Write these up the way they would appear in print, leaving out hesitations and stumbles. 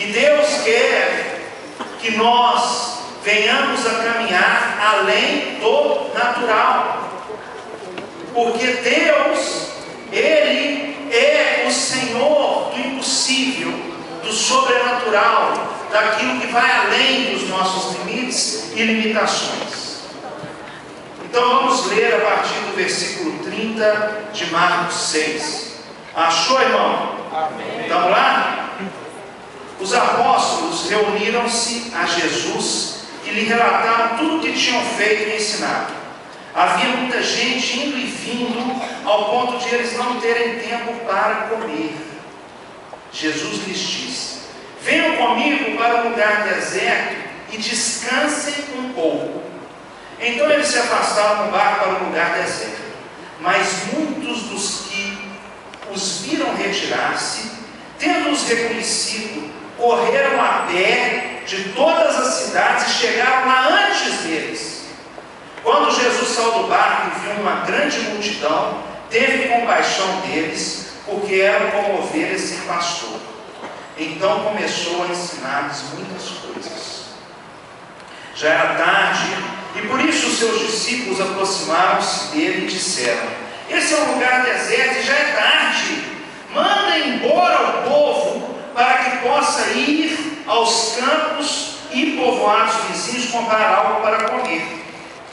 E Deus quer que nós venhamos a caminhar além do natural, porque Deus, Ele é o Senhor do impossível, do sobrenatural, daquilo que vai além dos nossos limites e limitações. Então vamos ler a partir do versículo 30 de Marcos 6. Achou, irmão? Amém. Vamos lá? Os apóstolos reuniram-se a Jesus e lhe relataram tudo o que tinham feito e ensinado. Havia muita gente indo e vindo, ao ponto de eles não terem tempo para comer. Jesus lhes disse: venham comigo para um lugar deserto e descansem um pouco. Então eles se afastaram no barco para um lugar deserto. Mas muitos dos que os viram retirar-se, tendo-os reconhecido, correram a pé de todas as cidades e chegaram lá antes deles. Quando Jesus saiu do barco e viu uma grande multidão, teve compaixão deles, porque eram como ovelhas sem pastor. Então começou a ensinar-lhes muitas coisas. Já era tarde, e por isso os seus discípulos aproximaram-se dele e disseram: esse é um lugar deserto e já é tarde. Mandem embora o povo, para que possa ir aos campos e povoados vizinhos comprar algo para comer.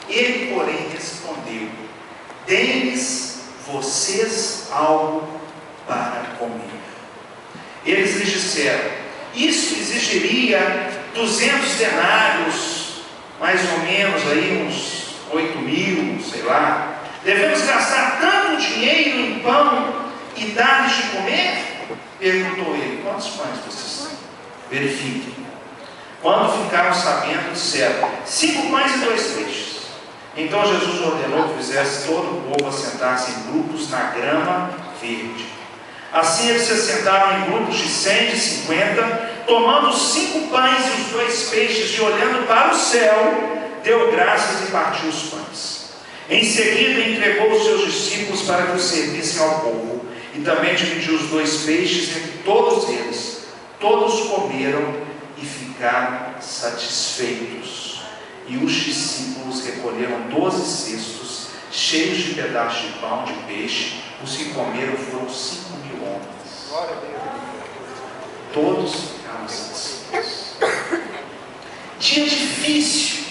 Ele, porém, respondeu: deem-lhes vocês algo para comer. Eles lhes disseram: isso exigiria 200 denários, mais ou menos aí uns 8.000, sei lá. Devemos gastar tanto dinheiro em pão e dar-lhes de comer? Perguntou ele: quantos pães vocês têm? Verifiquem. Quando ficaram sabendo, disseram: 5 pães e 2 peixes. Então Jesus ordenou que fizesse todo o povo assentar-se em grupos na grama verde. Assim eles se assentaram em grupos de 100, de 50, tomando os 5 pães e os 2 peixes, e olhando para o céu, deu graças e partiu os pães. Em seguida entregou os seus discípulos para que os servissem ao povo, e também dividiu os 2 peixes entre todos eles. Todos comeram e ficaram satisfeitos. E os discípulos recolheram 12 cestos, cheios de pedaços de pão, de peixe. Os que comeram foram 5.000 homens. Glória a Deus. Todos ficaram satisfeitos. Dia difícil.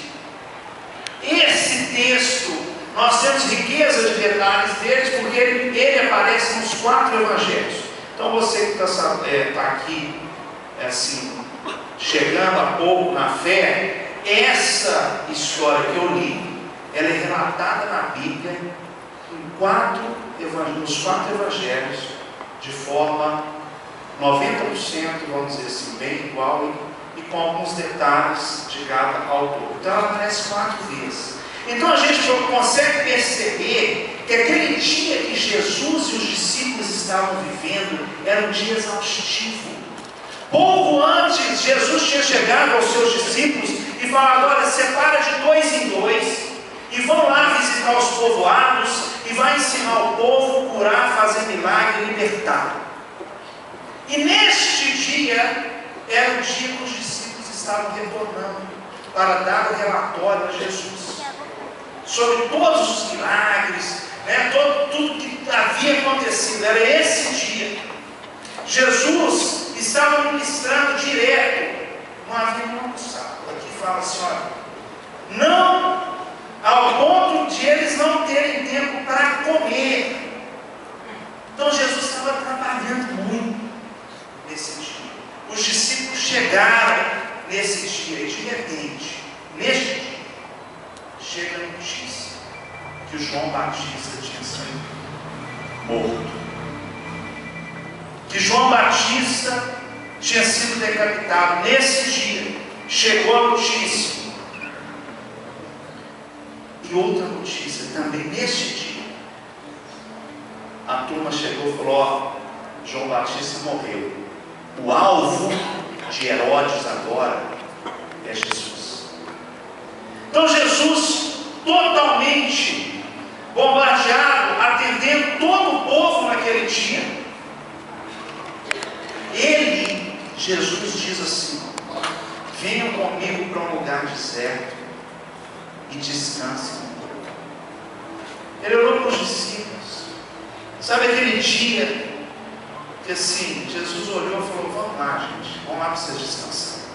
Esse texto, nós temos riqueza de detalhes deles, porque ele aparece nos 4 evangelhos. Então você que está aqui, assim, chegando a pouco na fé, essa história que eu li, ela é relatada na Bíblia nos 4 evangelhos, de forma 90%, vamos dizer assim, bem igual, e com alguns detalhes de cada autor. Então ela aparece 4 vezes. Então a gente consegue perceber que aquele dia que Jesus e os discípulos estavam vivendo era um dia exaustivo. Pouco antes, Jesus tinha chegado aos seus discípulos e falado: olha, separa de 2 em 2 e vão lá visitar os povoados e vai ensinar o povo, curar, fazer milagre e libertar. E neste dia era o dia que os discípulos estavam retornando para dar o relatório a Jesus sobre todos os milagres, tudo que havia acontecido. Era esse dia. Jesus estava ministrando direto, não havia nenhum almoçado. Aqui fala assim: olha, não, ao ponto de eles não terem tempo para comer. Então Jesus estava trabalhando muito nesse dia. Os discípulos chegaram nesse dia, e de repente, neste dia, chega a notícia que o João Batista tinha sido morto, que João Batista tinha sido decapitado. Nesse dia chegou a notícia. E outra notícia também neste dia, a turma chegou e falou: ó, João Batista morreu. O alvo de Herodes agora é Jesus. Então Jesus, totalmente bombardeado, atendendo todo o povo naquele dia, ele, Jesus diz assim: venham comigo para um lugar deserto e descansem. Ele olhou para os discípulos. Sabe aquele dia que assim, Jesus olhou e falou: vamos lá, gente, vamos lá para vocês descansarem.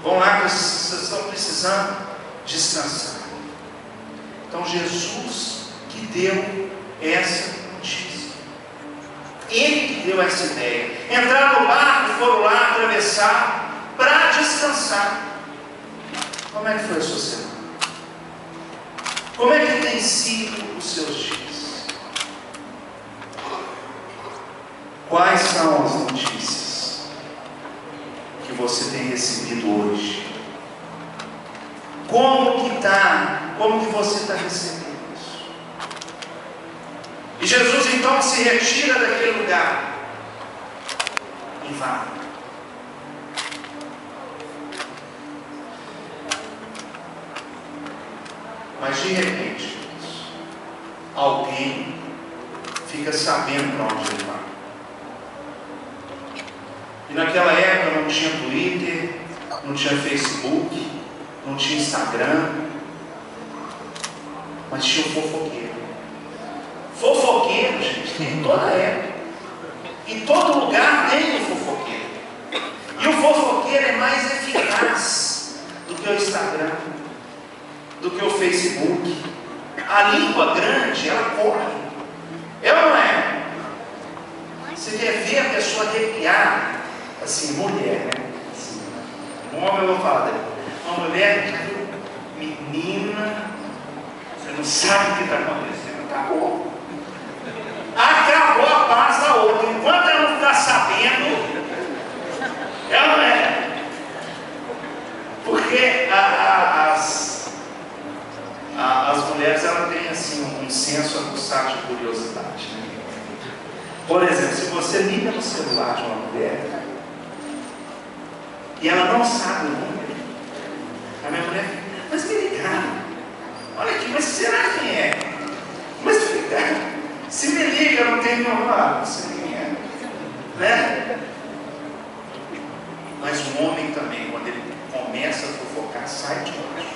Vão lá que vocês estão precisando descansar. Então Jesus que deu essa notícia. Ele que deu essa ideia. Entraram no barco e foram lá atravessar para descansar. Como é que foi a sua semana? Como é que tem sido os seus dias? Quais são as notícias que você tem recebido hoje? Como que está? Como que você está recebendo isso? E Jesus então se retira daquele lugar e vai. Mas de repente, alguém fica sabendo para onde ele vai. E naquela época não tinha Twitter, não tinha Facebook, não tinha Instagram, mas tinha um fofoqueiro. Fofoqueiro, gente, tem em toda época. Em todo lugar tem um fofoqueiro. E o fofoqueiro é mais eficaz do que o Instagram, do que o Facebook. A língua grande, ela corre. É ou não é? Você quer ver a pessoa arrepiar? Assim, mulher, né? Assim, um homem eu vou falar dele. Uma mulher, menina, você não sabe o que está acontecendo. Acabou. Acabou a paz da outra. Enquanto ela não está sabendo, ela não é. Porque as mulheres, elas têm assim um senso aguçado de curiosidade, né? Por exemplo, se você liga no celular de uma mulher e ela não sabe o número, a minha mulher fica: mas me ligaram, olha aqui, mas será quem é? Mas me ligaram, se me liga, não tem normal, não sei quem é, né? Mas o homem também, quando ele começa a fofocar, sai de baixo.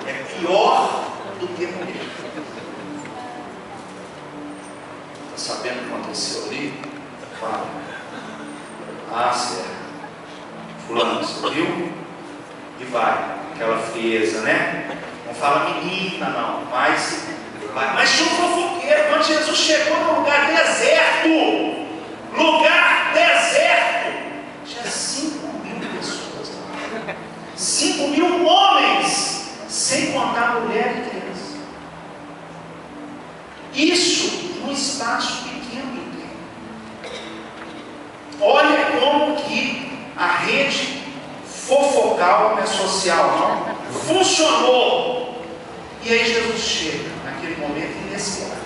É pior do que mulher. Está sabendo o que aconteceu ali? Fala. Ah, certo. Fulano, você viu? E vai. Aquela frieza, né? Não fala menina, não. Mas tinha um fofoqueiro. Quando Jesus chegou num lugar deserto, tinha 5.000 pessoas. 5.000 homens, sem contar mulher e criança. Isso num espaço pequeno de tempo. Olha como que a rede fofocal, né, social, não funcionou. E aí Jesus chega naquele momento inesperado.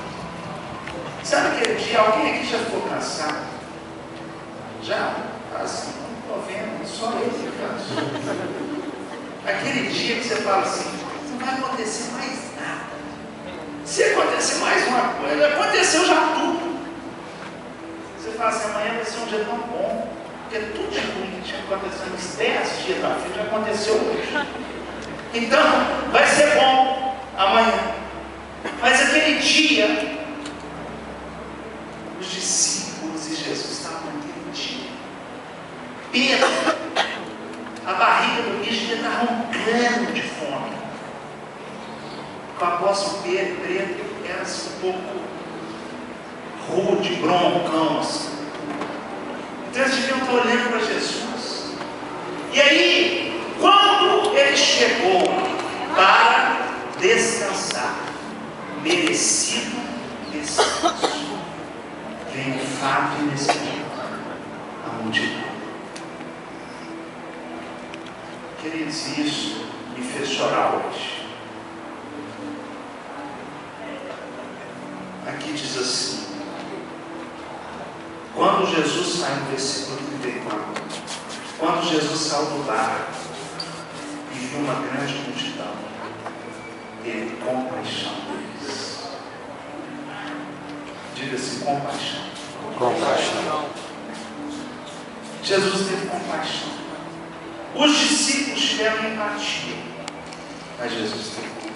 Sabe aquele dia, alguém aqui já ficou cansado? Já? Assim, não estou vendo, só eu que canso. Aquele dia que você fala assim: não vai acontecer mais nada. Se acontecer mais uma coisa, aconteceu já tudo. Você fala assim: amanhã vai ser um dia tão bom, porque tudo de ruim que tinha acontecido nos 10 dias da frente já aconteceu hoje. Então, vai ser bom amanhã. Mas aquele dia, os discípulos e Jesus estavam naquele dia. Pedro, a barriga do bicho já está roncando de fome. O apóstolo Pedro era assim, um pouco rude, broncão assim. Então eles deviam estar olhando para Jesus. E aí, quando ele chegou para descansar, merecido descanso, vem um fato inesperado: a multidão. Queridos, isso me fez chorar hoje. Aqui diz assim: quando Jesus sai, no versículo 34, quando Jesus saiu do barco e viu uma grande multidão, teve compaixão deles. Diga assim: compaixão. Compaixão. Jesus teve compaixão. Os discípulos tiveram empatia, mas Jesus teve compaixão.